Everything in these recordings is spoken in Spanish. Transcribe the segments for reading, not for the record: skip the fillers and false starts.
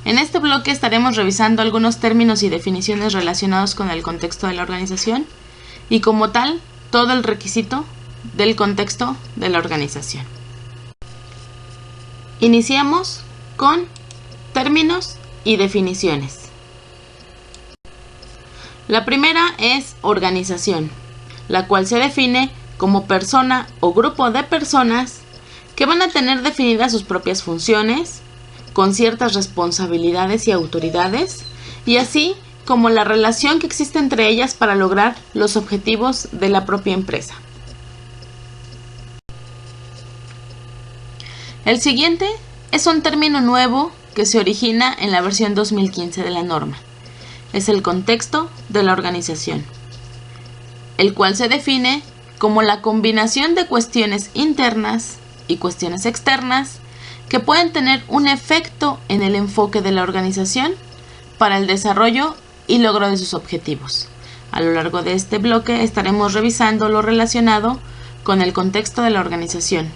En este bloque estaremos revisando algunos términos y definiciones relacionados con el contexto de la organización y como tal, todo el requisito del contexto de la organización. Iniciamos con términos y definiciones. La primera es organización, la cual se define como persona o grupo de personas que van a tener definidas sus propias funciones, con ciertas responsabilidades y autoridades, y así como la relación que existe entre ellas para lograr los objetivos de la propia empresa. El siguiente es un término nuevo que se origina en la versión 2015 de la norma. Es el contexto de la organización, el cual se define como la combinación de cuestiones internas y cuestiones externas que pueden tener un efecto en el enfoque de la organización para el desarrollo y logro de sus objetivos. A lo largo de este bloque estaremos revisando lo relacionado con el contexto de la organización.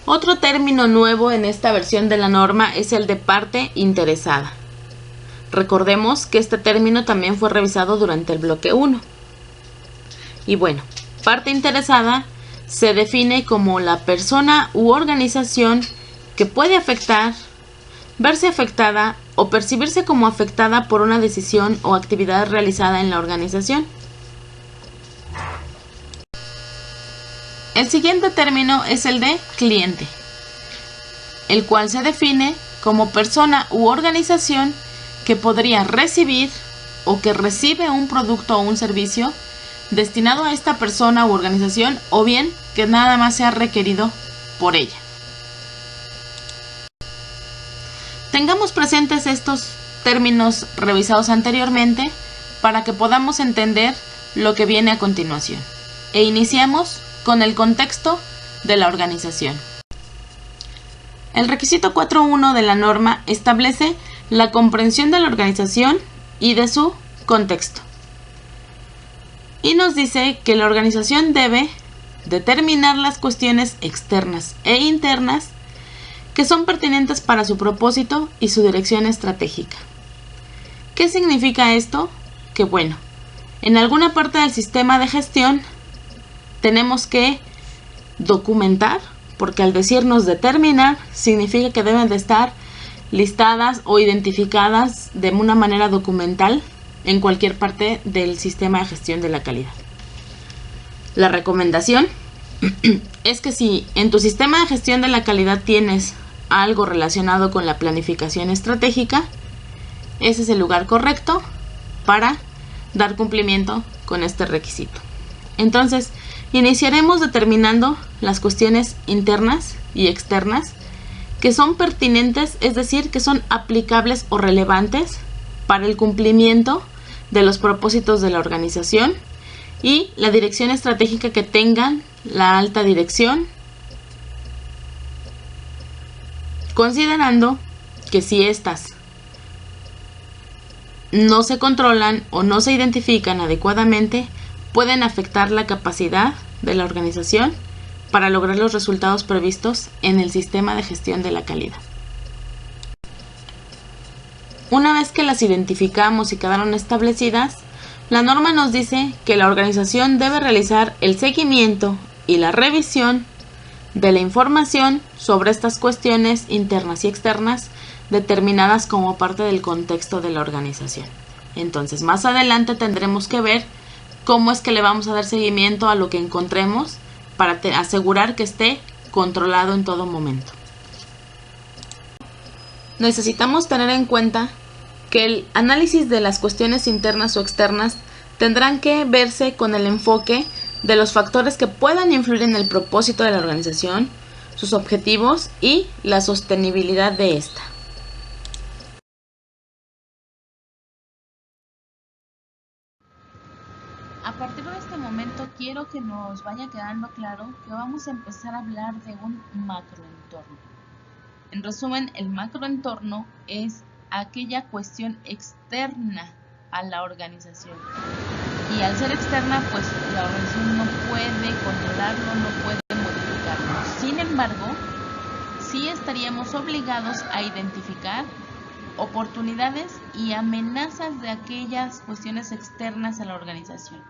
Otro término nuevo en esta versión de la norma es el de parte interesada. Recordemos que este término también fue revisado durante el bloque 1. Y bueno, parte interesada se define como la persona u organización que puede afectar, verse afectada o percibirse como afectada por una decisión o actividad realizada en la organización. El siguiente término es el de cliente, el cual se define como persona u organización que podría recibir o que recibe un producto o un servicio destinado a esta persona u organización o bien que nada más sea requerido por ella. Tengamos presentes estos términos revisados anteriormente para que podamos entender lo que viene a continuación. E iniciamos con el contexto de la organización. El requisito 4.1 de la norma establece la comprensión de la organización y de su contexto. Y nos dice que la organización debe determinar las cuestiones externas e internas que son pertinentes para su propósito y su dirección estratégica. ¿Qué significa esto? Que bueno, en alguna parte del sistema de gestión tenemos que documentar, porque al decirnos determinar significa que deben de estar listadas o identificadas de una manera documental en cualquier parte del sistema de gestión de la calidad. La recomendación es que si en tu sistema de gestión de la calidad tienes algo relacionado con la planificación estratégica, ese es el lugar correcto para dar cumplimiento con este requisito. Entonces, iniciaremos determinando las cuestiones internas y externas que son pertinentes, es decir, que son aplicables o relevantes para el cumplimiento de los propósitos de la organización y la dirección estratégica que tengan la alta dirección, considerando que si estas no se controlan o no se identifican adecuadamente, pueden afectar la capacidad de la organización para lograr los resultados previstos en el sistema de gestión de la calidad. Una vez que las identificamos y quedaron establecidas, la norma nos dice que la organización debe realizar el seguimiento y la revisión de la información sobre estas cuestiones internas y externas determinadas como parte del contexto de la organización. Entonces, más adelante tendremos que ver cómo es que le vamos a dar seguimiento a lo que encontremos para asegurar que esté controlado en todo momento. Necesitamos tener en cuenta que el análisis de las cuestiones internas o externas tendrán que verse con el enfoque de los factores que puedan influir en el propósito de la organización, sus objetivos y la sostenibilidad de esta. A partir de este momento quiero que nos vaya quedando claro que vamos a empezar a hablar de un macroentorno. En resumen, el macroentorno es aquella cuestión externa a la organización. Y al ser externa, pues la organización no puede controlarlo, no puede modificarlo. Sin embargo, sí estaríamos obligados a identificar oportunidades y amenazas de aquellas cuestiones externas a la organización.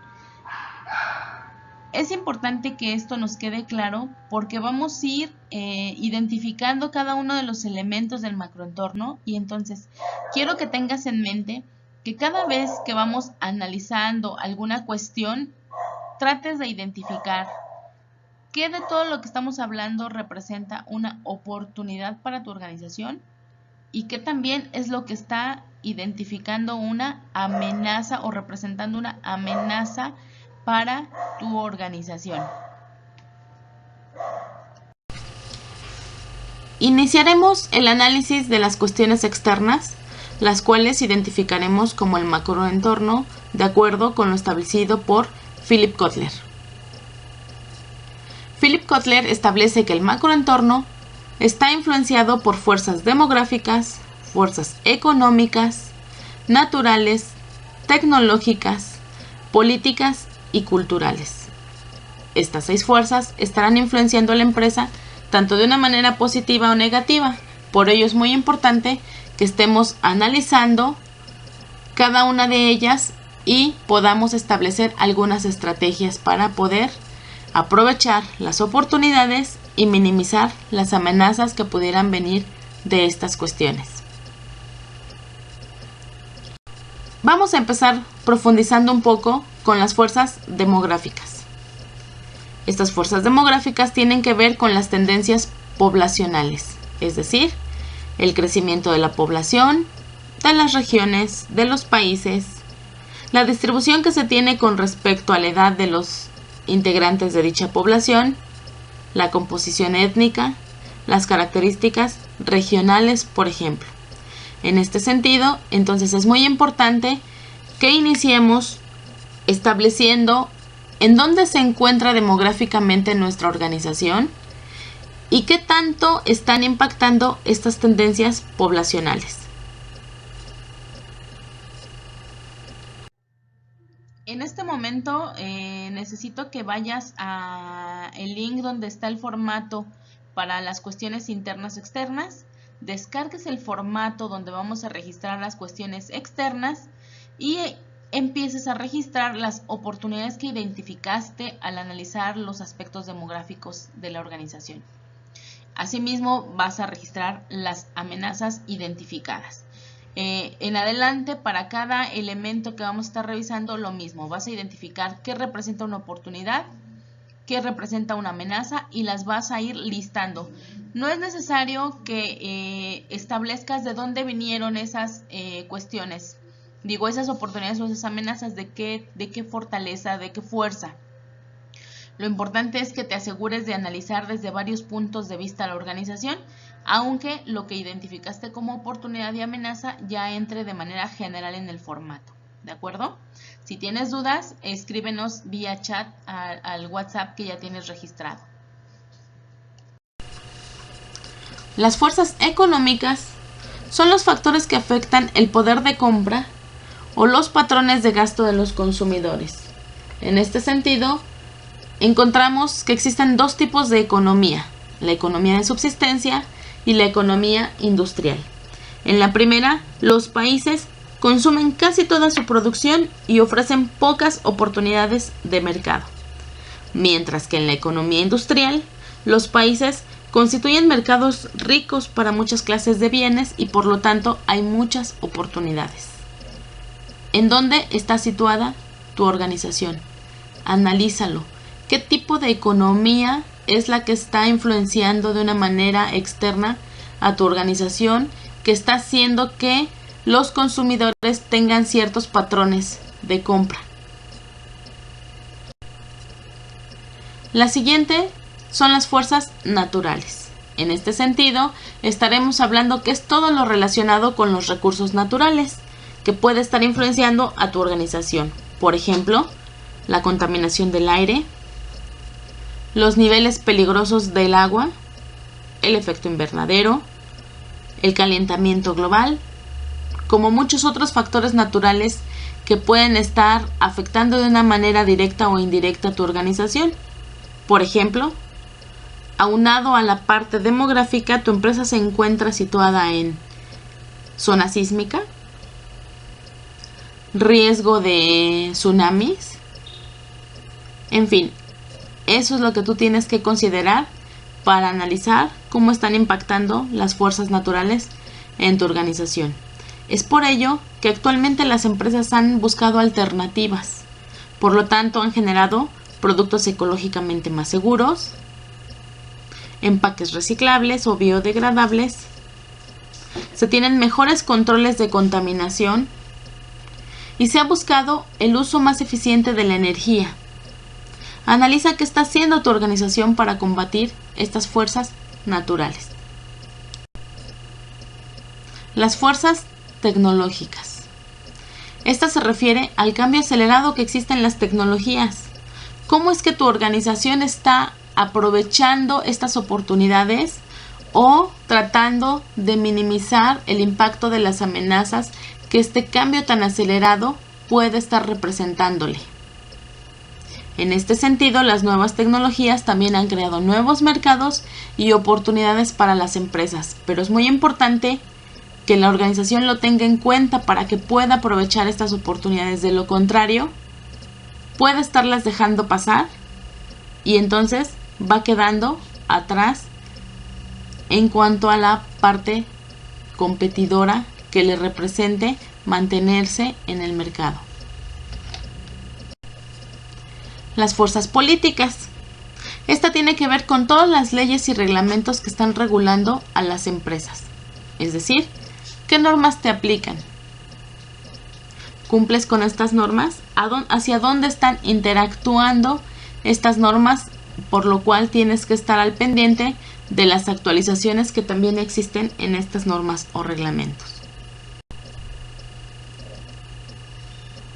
Es importante que esto nos quede claro porque vamos a ir identificando cada uno de los elementos del macroentorno, y entonces quiero que tengas en mente que cada vez que vamos analizando alguna cuestión, trates de identificar qué de todo lo que estamos hablando representa una oportunidad para tu organización y qué también es lo que está identificando una amenaza o representando una amenaza para tu organización. Iniciaremos el análisis de las cuestiones externas, las cuales identificaremos como el macroentorno de acuerdo con lo establecido por Philip Kotler. Philip Kotler establece que el macroentorno está influenciado por fuerzas demográficas, fuerzas económicas, naturales, tecnológicas, políticas y culturales. Estas 6 fuerzas estarán influenciando a la empresa tanto de una manera positiva o negativa. Por ello es muy importante que estemos analizando cada una de ellas y podamos establecer algunas estrategias para poder aprovechar las oportunidades y minimizar las amenazas que pudieran venir de estas cuestiones. Vamos a empezar profundizando un poco con las fuerzas demográficas. Estas fuerzas demográficas tienen que ver con las tendencias poblacionales, es decir, el crecimiento de la población, de las regiones, de los países, la distribución que se tiene con respecto a la edad de los integrantes de dicha población, la composición étnica, las características regionales, por ejemplo. En este sentido, entonces es muy importante que iniciemos estableciendo en dónde se encuentra demográficamente nuestra organización y qué tanto están impactando estas tendencias poblacionales. En este momento necesito que vayas a el link donde está el formato para las cuestiones internas externas, descargues el formato donde vamos a registrar las cuestiones externas y empieces a registrar las oportunidades que identificaste al analizar los aspectos demográficos de la organización. Asimismo, vas a registrar las amenazas identificadas. En adelante, para cada elemento que vamos a estar revisando, lo mismo. Vas a identificar qué representa una oportunidad, qué representa una amenaza y las vas a ir listando. No es necesario que establezcas de dónde vinieron esas cuestiones. Digo, esas oportunidades o esas amenazas, de qué fortaleza, de qué fuerza. Lo importante es que te asegures de analizar desde varios puntos de vista la organización, aunque lo que identificaste como oportunidad y amenaza ya entre de manera general en el formato. ¿De acuerdo? Si tienes dudas, escríbenos vía chat al WhatsApp que ya tienes registrado. Las fuerzas económicas son los factores que afectan el poder de compra o los patrones de gasto de los consumidores. En este sentido, encontramos que existen 2 tipos de economía: la economía de subsistencia y la economía industrial. En la primera, los países consumen casi toda su producción y ofrecen pocas oportunidades de mercado, mientras que en la economía industrial, los países constituyen mercados ricos para muchas clases de bienes y por lo tanto hay muchas oportunidades. ¿En dónde está situada tu organización? Analízalo. ¿Qué tipo de economía es la que está influenciando de una manera externa a tu organización, que está haciendo que los consumidores tengan ciertos patrones de compra? La siguiente son las fuerzas naturales. En este sentido, estaremos hablando que es todo lo relacionado con los recursos naturales que puede estar influenciando a tu organización. Por ejemplo, la contaminación del aire, los niveles peligrosos del agua, el efecto invernadero, el calentamiento global como muchos otros factores naturales que pueden estar afectando de una manera directa o indirecta a tu organización. Por ejemplo, aunado a la parte demográfica, tu empresa se encuentra situada en zona sísmica, riesgo de tsunamis, en fin, eso es lo que tú tienes que considerar para analizar cómo están impactando las fuerzas naturales en tu organización. Es por ello que actualmente las empresas han buscado alternativas, por lo tanto han generado productos ecológicamente más seguros, empaques reciclables o biodegradables, se tienen mejores controles de contaminación y se ha buscado el uso más eficiente de la energía. Analiza qué está haciendo tu organización para combatir estas fuerzas naturales. Las fuerzas tecnológicas. Esta se refiere al cambio acelerado que existe en las tecnologías. ¿Cómo es que tu organización está aprovechando estas oportunidades o tratando de minimizar el impacto de las amenazas que este cambio tan acelerado puede estar representándole? En este sentido, las nuevas tecnologías también han creado nuevos mercados y oportunidades para las empresas, pero es muy importante que la organización lo tenga en cuenta para que pueda aprovechar estas oportunidades. De lo contrario, puede estarlas dejando pasar y entonces va quedando atrás en cuanto a la parte competidora que le represente mantenerse en el mercado. Las fuerzas políticas. Esta tiene que ver con todas las leyes y reglamentos que están regulando a las empresas. Es decir, ¿qué normas te aplican? ¿Cumples con estas normas? ¿Hacia dónde están interactuando estas normas? Por lo cual tienes que estar al pendiente de las actualizaciones que también existen en estas normas o reglamentos.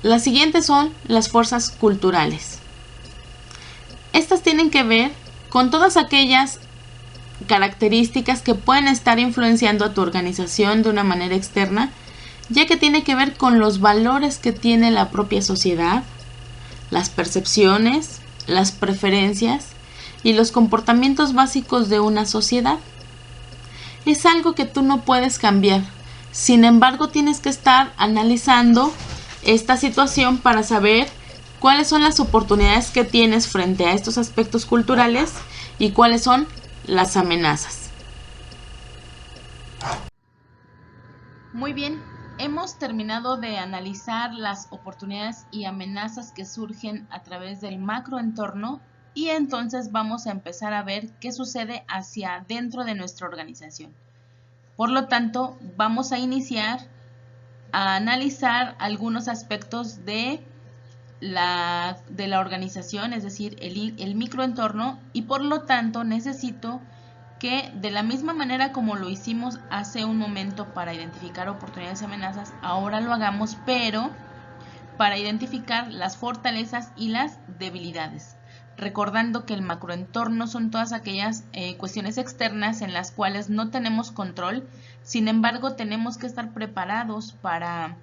Las siguientes son las fuerzas culturales. Estas tienen que ver con todas aquellas características que pueden estar influenciando a tu organización de una manera externa, ya que tiene que ver con los valores que tiene la propia sociedad, las percepciones, las preferencias y los comportamientos básicos de una sociedad. Es algo que tú no puedes cambiar. Sin embargo, tienes que estar analizando esta situación para saber cuáles son las oportunidades que tienes frente a estos aspectos culturales y cuáles son las amenazas. Muy bien, hemos terminado de analizar las oportunidades y amenazas que surgen a través del macroentorno y entonces vamos a empezar a ver qué sucede hacia dentro de nuestra organización. Por lo tanto, vamos a iniciar a analizar algunos aspectos de la organización, es decir, el microentorno, y por lo tanto necesito que de la misma manera como lo hicimos hace un momento para identificar oportunidades y amenazas, ahora lo hagamos, pero para identificar las fortalezas y las debilidades. Recordando que el macroentorno son todas aquellas cuestiones externas en las cuales no tenemos control, sin embargo tenemos que estar preparados para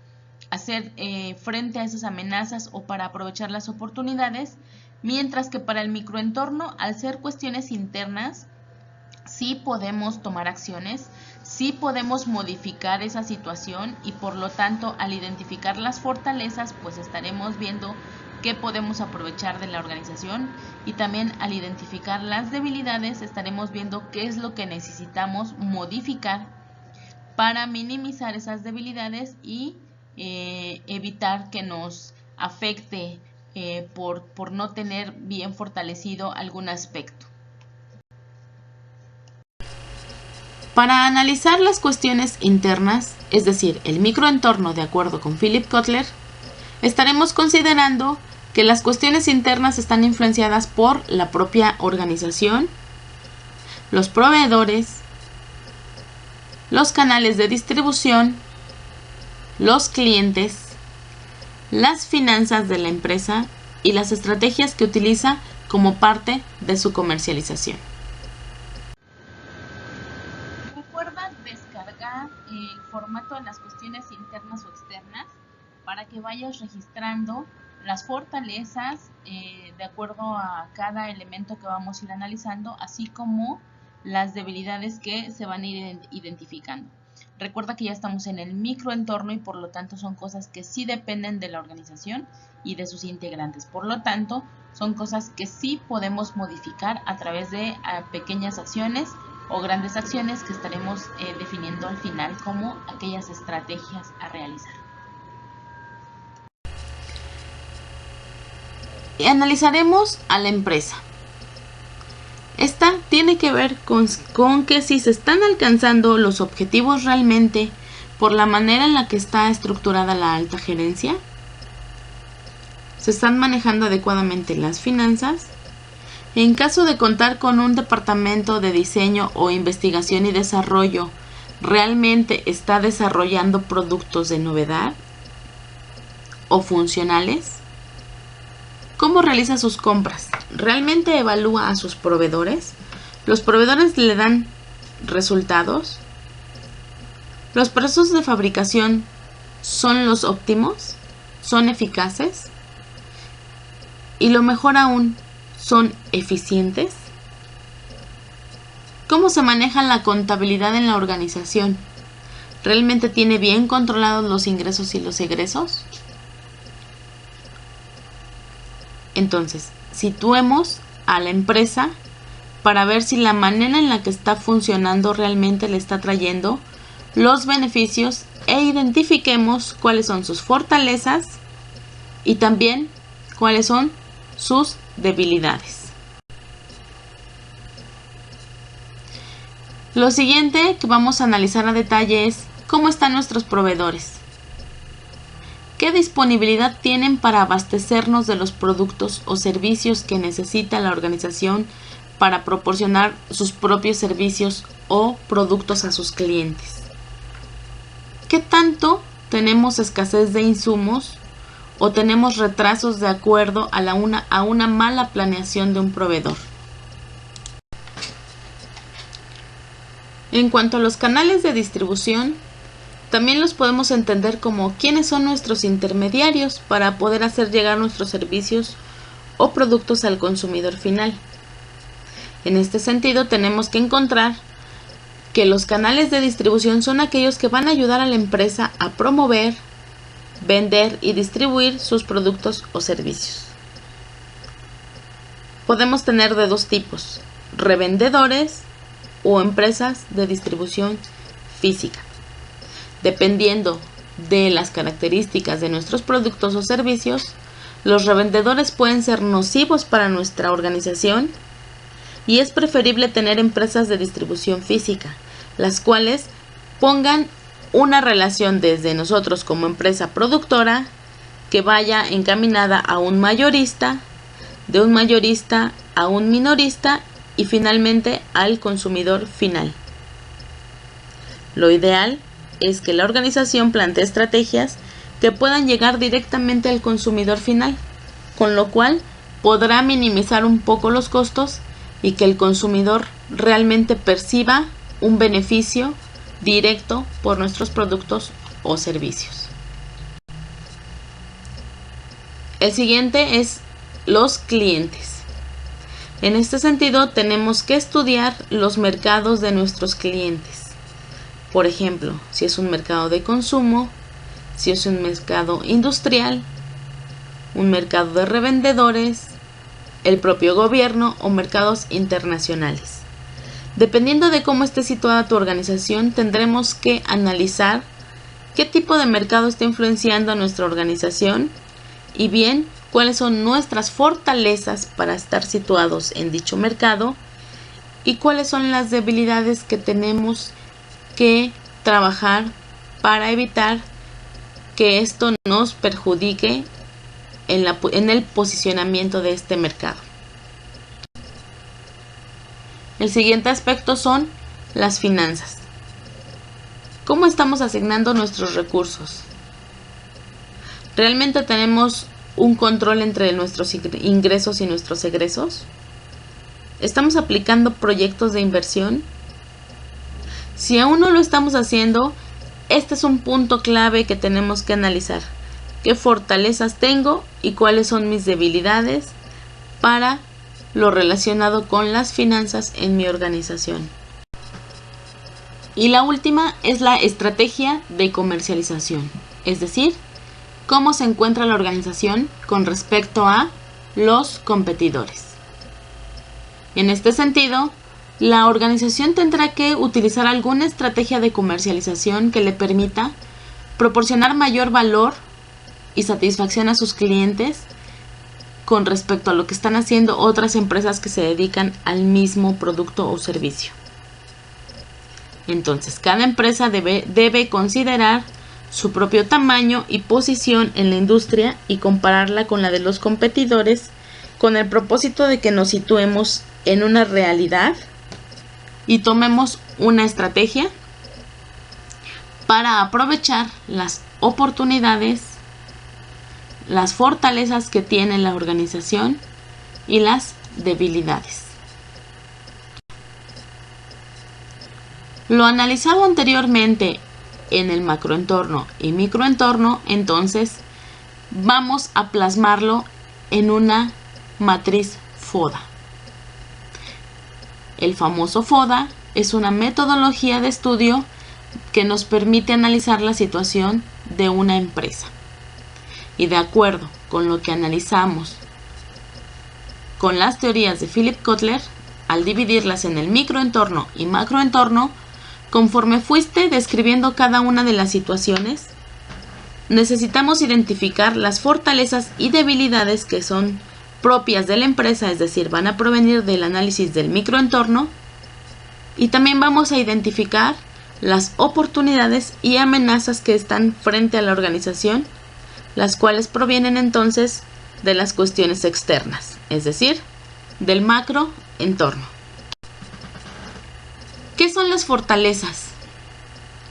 hacer frente a esas amenazas o para aprovechar las oportunidades, mientras que para el microentorno, al ser cuestiones internas, sí podemos tomar acciones, sí podemos modificar esa situación y por lo tanto al identificar las fortalezas pues estaremos viendo qué podemos aprovechar de la organización y también al identificar las debilidades estaremos viendo qué es lo que necesitamos modificar para minimizar esas debilidades y evitar que nos afecte por no tener bien fortalecido algún aspecto. Para analizar las cuestiones internas, es decir, el microentorno de acuerdo con Philip Kotler, estaremos considerando que las cuestiones internas están influenciadas por la propia organización, los proveedores, los canales de distribución, los clientes, las finanzas de la empresa y las estrategias que utiliza como parte de su comercialización. Recuerda descargar ya el formato de las cuestiones internas o externas para que vayas registrando las fortalezas de acuerdo a cada elemento que vamos a ir analizando, así como las debilidades que se van a ir identificando. Recuerda que ya estamos en el microentorno y por lo tanto son cosas que sí dependen de la organización y de sus integrantes. Por lo tanto, son cosas que sí podemos modificar a través de pequeñas acciones o grandes acciones que estaremos definiendo al final como aquellas estrategias a realizar. Y analizaremos a la empresa. Esta tiene que ver con que si se están alcanzando los objetivos realmente por la manera en la que está estructurada la alta gerencia, se están manejando adecuadamente las finanzas. En caso de contar con un departamento de diseño o investigación y desarrollo, ¿realmente está desarrollando productos de novedad o funcionales? ¿Cómo realiza sus compras? ¿Realmente evalúa a sus proveedores? ¿Los proveedores le dan resultados? ¿Los procesos de fabricación son los óptimos? ¿Son eficaces? Y lo mejor aún, ¿son eficientes? ¿Cómo se maneja la contabilidad en la organización? ¿Realmente tiene bien controlados los ingresos y los egresos? Entonces, situemos a la empresa para ver si la manera en la que está funcionando realmente le está trayendo los beneficios e identifiquemos cuáles son sus fortalezas y también cuáles son sus debilidades. Lo siguiente que vamos a analizar a detalle es cómo están nuestros proveedores. ¿Qué disponibilidad tienen para abastecernos de los productos o servicios que necesita la organización para proporcionar sus propios servicios o productos a sus clientes? ¿Qué tanto tenemos escasez de insumos o tenemos retrasos de acuerdo a una mala planeación de un proveedor? En cuanto a los canales de distribución, también los podemos entender como quiénes son nuestros intermediarios para poder hacer llegar nuestros servicios o productos al consumidor final. En este sentido, tenemos que encontrar que los canales de distribución son aquellos que van a ayudar a la empresa a promover, vender y distribuir sus productos o servicios. Podemos tener de dos tipos: revendedores o empresas de distribución física. Dependiendo de las características de nuestros productos o servicios, los revendedores pueden ser nocivos para nuestra organización y es preferible tener empresas de distribución física, las cuales pongan una relación desde nosotros como empresa productora que vaya encaminada a un mayorista, de un mayorista a un minorista y finalmente al consumidor final. Lo ideal es que la organización plantee estrategias que puedan llegar directamente al consumidor final, con lo cual podrá minimizar un poco los costos y que el consumidor realmente perciba un beneficio directo por nuestros productos o servicios. El siguiente es los clientes. En este sentido, tenemos que estudiar los mercados de nuestros clientes. Por ejemplo, si es un mercado de consumo, si es un mercado industrial, un mercado de revendedores, el propio gobierno o mercados internacionales. Dependiendo de cómo esté situada tu organización, tendremos que analizar qué tipo de mercado está influenciando a nuestra organización y bien cuáles son nuestras fortalezas para estar situados en dicho mercado y cuáles son las debilidades que tenemos que trabajar para evitar que esto nos perjudique en el posicionamiento de este mercado. El siguiente aspecto son las finanzas. ¿Cómo estamos asignando nuestros recursos? ¿Realmente tenemos un control entre nuestros ingresos y nuestros egresos? ¿Estamos aplicando proyectos de inversión? Si aún no lo estamos haciendo, este es un punto clave que tenemos que analizar. ¿Qué fortalezas tengo y cuáles son mis debilidades para lo relacionado con las finanzas en mi organización? Y la última es la estrategia de comercialización, es decir, cómo se encuentra la organización con respecto a los competidores. En este sentido, la organización tendrá que utilizar alguna estrategia de comercialización que le permita proporcionar mayor valor y satisfacción a sus clientes con respecto a lo que están haciendo otras empresas que se dedican al mismo producto o servicio. Entonces, cada empresa debe considerar su propio tamaño y posición en la industria y compararla con la de los competidores con el propósito de que nos situemos en una realidad y tomemos una estrategia para aprovechar las oportunidades, las fortalezas que tiene la organización y las debilidades. Lo analizado anteriormente en el macroentorno y microentorno, entonces vamos a plasmarlo en una matriz FODA. El famoso FODA es una metodología de estudio que nos permite analizar la situación de una empresa. Y de acuerdo con lo que analizamos con las teorías de Philip Kotler, al dividirlas en el microentorno y macroentorno, conforme fuiste describiendo cada una de las situaciones, necesitamos identificar las fortalezas y debilidades que son propias de la empresa, es decir, van a provenir del análisis del microentorno, y también vamos a identificar las oportunidades y amenazas que están frente a la organización, las cuales provienen entonces de las cuestiones externas, es decir, del macroentorno. ¿Qué son las fortalezas?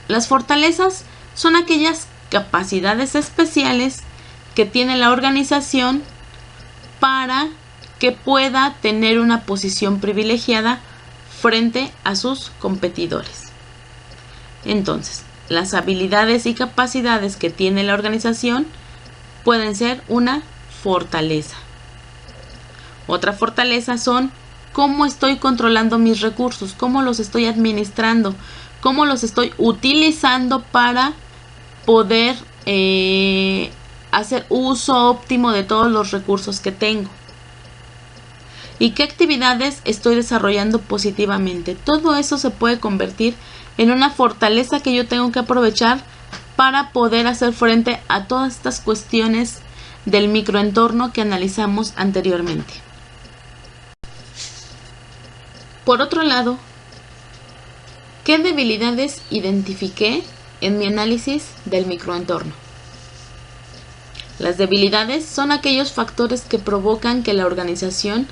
Las fortalezas son aquellas capacidades especiales que tiene la organización para que pueda tener una posición privilegiada frente a sus competidores. Entonces, las habilidades y capacidades que tiene la organización pueden ser una fortaleza. Otra fortaleza son cómo estoy controlando mis recursos, cómo los estoy administrando, cómo los estoy utilizando para poder hacer uso óptimo de todos los recursos que tengo. ¿Y qué actividades estoy desarrollando positivamente? Todo eso se puede convertir en una fortaleza que yo tengo que aprovechar para poder hacer frente a todas estas cuestiones del microentorno que analizamos anteriormente. Por otro lado, ¿qué debilidades identifiqué en mi análisis del microentorno? Las debilidades son aquellos factores que provocan que la organización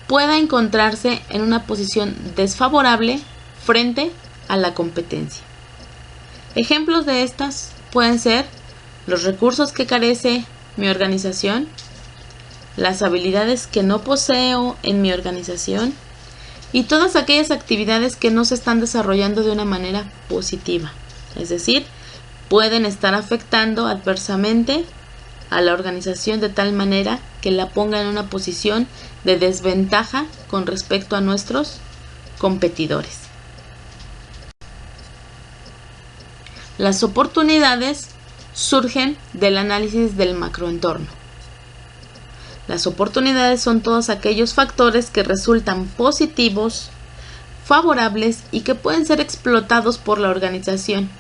pueda encontrarse en una posición desfavorable frente a la competencia. Ejemplos de estas pueden ser los recursos que carece mi organización, las habilidades que no poseo en mi organización y todas aquellas actividades que no se están desarrollando de una manera positiva. Es decir, pueden estar afectando adversamente a la organización de tal manera que la ponga en una posición de desventaja con respecto a nuestros competidores. Las oportunidades surgen del análisis del macroentorno. Las oportunidades son todos aquellos factores que resultan positivos, favorables y que pueden ser explotados por la organización.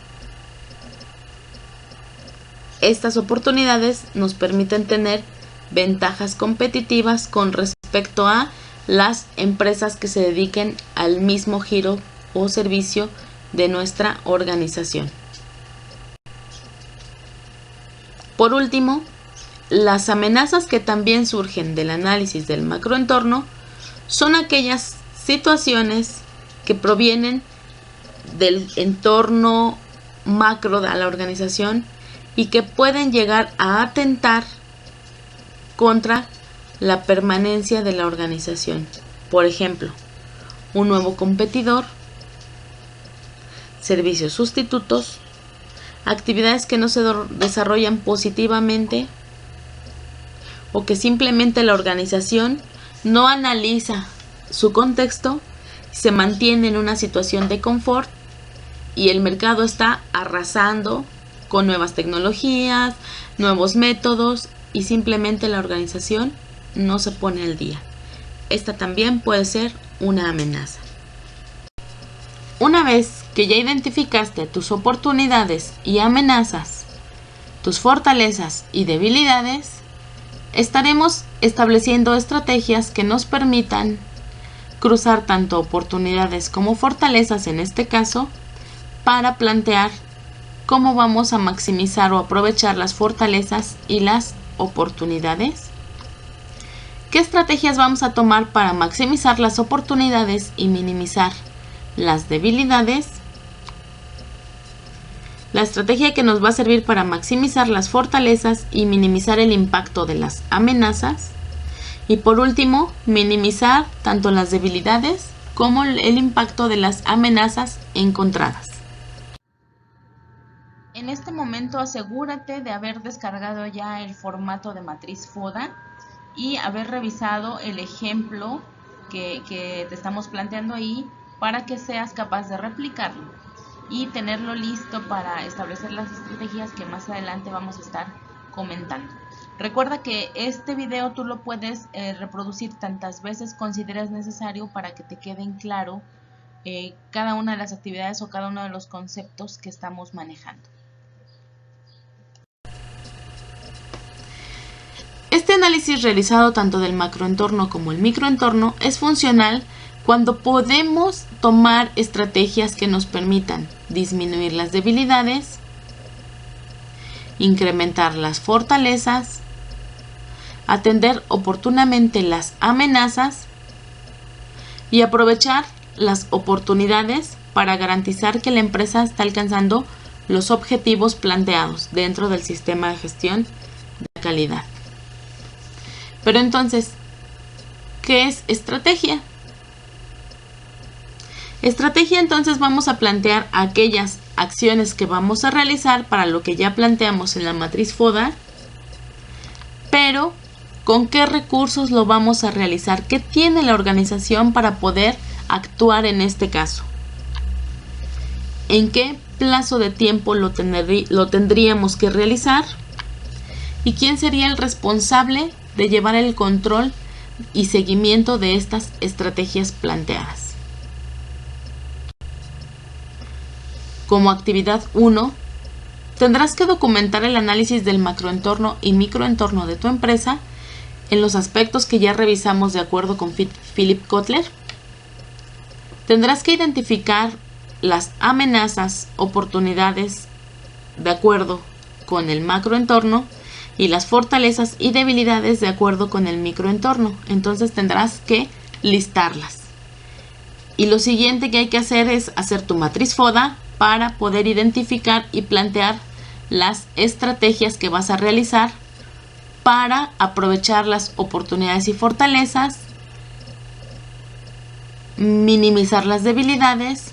Estas oportunidades nos permiten tener ventajas competitivas con respecto a las empresas que se dediquen al mismo giro o servicio de nuestra organización. Por último, las amenazas que también surgen del análisis del macroentorno son aquellas situaciones que provienen del entorno macro de la organización y que pueden llegar a atentar contra la permanencia de la organización. Por ejemplo, un nuevo competidor servicios sustitutos, actividades que no se desarrollan positivamente o que simplemente la organización no analiza su contexto, se mantiene en una situación de confort y el mercado está arrasando con nuevas tecnologías, nuevos métodos y simplemente la organización no se pone al día. Esta también puede ser una amenaza. Una vez que ya identificaste tus oportunidades y amenazas, tus fortalezas y debilidades, estaremos estableciendo estrategias que nos permitan cruzar tanto oportunidades como fortalezas en este caso, para plantear cómo vamos a maximizar o aprovechar las fortalezas y las oportunidades. ¿Qué estrategias vamos a tomar para maximizar las oportunidades y minimizar las debilidades? La estrategia que nos va a servir para maximizar las fortalezas y minimizar el impacto de las amenazas. Y por último, minimizar tanto las debilidades como el impacto de las amenazas encontradas. En este momento asegúrate de haber descargado ya el formato de matriz FODA y haber revisado el ejemplo que te estamos planteando ahí para que seas capaz de replicarlo y tenerlo listo para establecer las estrategias que más adelante vamos a estar comentando. Recuerda que este video tú lo puedes reproducir tantas veces consideres necesario para que te queden claro cada una de las actividades o cada uno de los conceptos que estamos manejando. Este análisis realizado tanto del macroentorno como el microentorno es funcional cuando podemos tomar estrategias que nos permitan disminuir las debilidades, incrementar las fortalezas, atender oportunamente las amenazas y aprovechar las oportunidades para garantizar que la empresa está alcanzando los objetivos planteados dentro del sistema de gestión de calidad. Pero entonces, ¿qué es estrategia? Estrategia, entonces vamos a plantear aquellas acciones que vamos a realizar para lo que ya planteamos en la matriz FODA, pero ¿con qué recursos lo vamos a realizar? ¿Qué tiene la organización para poder actuar en este caso? ¿En qué plazo de tiempo lo tendríamos que realizar? ¿Y quién sería el responsable de llevar el control y seguimiento de estas estrategias planteadas? Como actividad 1, tendrás que documentar el análisis del macroentorno y microentorno de tu empresa en los aspectos que ya revisamos de acuerdo con Philip Kotler. Tendrás que identificar las amenazas, oportunidades de acuerdo con el macroentorno y las fortalezas y debilidades de acuerdo con el microentorno. Entonces tendrás que listarlas. Y lo siguiente que hay que hacer es hacer tu matriz FODA para poder identificar y plantear las estrategias que vas a realizar para aprovechar las oportunidades y fortalezas, minimizar las debilidades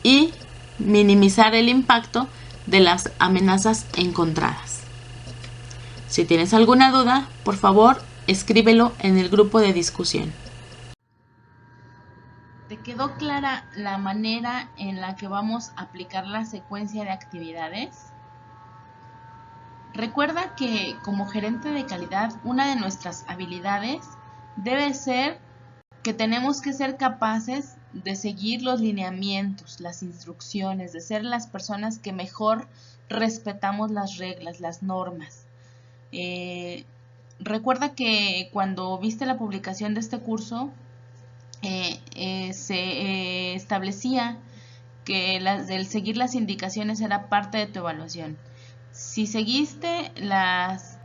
y minimizar el impacto de las amenazas encontradas. Si tienes alguna duda, por favor, escríbelo en el grupo de discusión. ¿Te quedó clara la manera en la que vamos a aplicar la secuencia de actividades? Recuerda que como gerente de calidad, una de nuestras habilidades debe ser que tenemos que ser capaces de seguir los lineamientos, las instrucciones, de ser las personas que mejor respetamos las reglas, las normas. Recuerda que cuando viste la publicación de este curso, se establecía que el seguir las indicaciones era parte de tu evaluación. Si seguiste las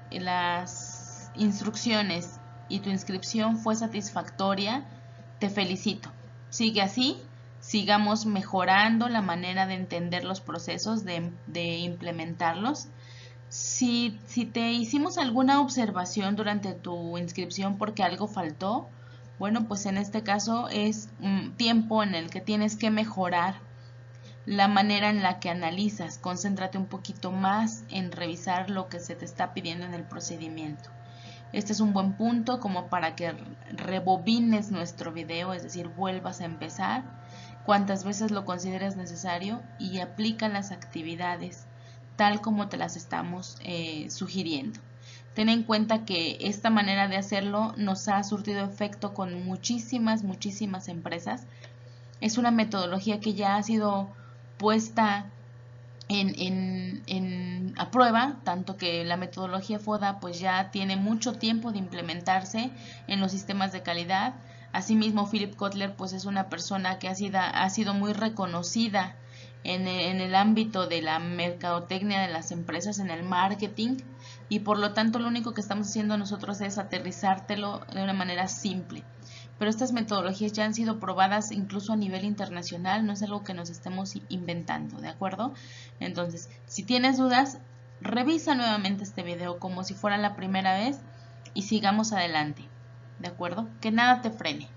instrucciones y tu inscripción fue satisfactoria, te felicito. Sigue así, sigamos mejorando la manera de entender los procesos, de implementarlos. Si te hicimos alguna observación durante tu inscripción porque algo faltó, bueno, pues en este caso es un tiempo en el que tienes que mejorar la manera en la que analizas. Concéntrate un poquito más en revisar lo que se te está pidiendo en el procedimiento. Este es un buen punto como para que rebobines nuestro video, es decir, vuelvas a empezar cuantas veces lo consideres necesario y aplica las actividades tal como te las estamos sugiriendo. Ten en cuenta que esta manera de hacerlo nos ha surtido efecto con muchísimas empresas. Es una metodología que ya ha sido puesta a prueba, tanto que la metodología FODA pues ya tiene mucho tiempo de implementarse en los sistemas de calidad. Asimismo, Philip Kotler pues es una persona que ha sido muy reconocida en el ámbito de la mercadotecnia de las empresas, en el marketing, y por lo tanto lo único que estamos haciendo nosotros es aterrizártelo de una manera simple. Pero estas metodologías ya han sido probadas incluso a nivel internacional, no es algo que nos estemos inventando, ¿de acuerdo? Entonces, si tienes dudas, revisa nuevamente este video como si fuera la primera vez y sigamos adelante, ¿de acuerdo? Que nada te frene.